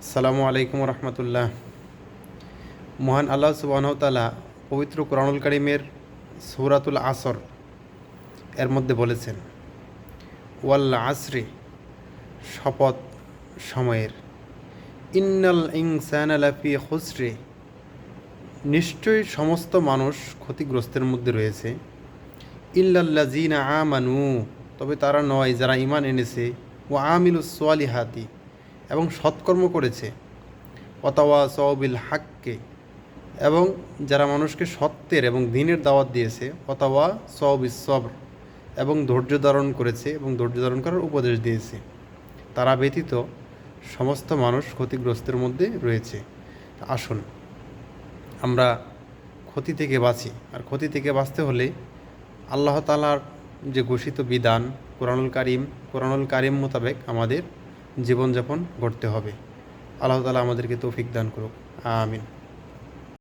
আসসালামু আলাইকুম রহমতুল্লাহ। মহান আল্লাহ সুবহানাহু ওয়া তাআলা পবিত্র কোরআনুল কারীমের সূরাতুল আসর এর মধ্যে বলেছেন, ওয়াল আসরি, শপথ সময়ের, ইন্নাল ইনসানা লাফি খুসরি, নিশ্চয়ই সমস্ত মানুষ ক্ষতিগ্রস্তের মধ্যে রয়েছে, ইল্লাল্লাযিনা আমানু, তবে তারা নয় যারা ঈমান এনেছে, ও আমিলুস সালিহাতি, এবং সৎকর্ম করেছে, ওয়াতাওয়াসাউ বিল হাক্কি, এবং যারা মানুষকে সত্যের এবং দ্বীনের দাওয়াত দিয়েছে, ওয়াতাওয়াসাউ বিস সবর, এবং ধৈর্য ধারণ করেছে এবং ধৈর্য ধারণ করার উপদেশ দিয়েছে। তারা ব্যতীত সমস্ত মানুষ ক্ষতিগ্রস্তের মধ্যে রয়েছে। আসুন আমরা ক্ষতি থেকে বাঁচি, আর ক্ষতি থেকে বাঁচতে হলে আল্লাহ তাআলার যে ঘোষিত বিধান কোরআনুল কারীম মোতাবেক আমাদের জীবনযাপন করতে হবে। আল্লাহ তাআলা আমাদেরকে তৌফিক দান করুক, আমিন।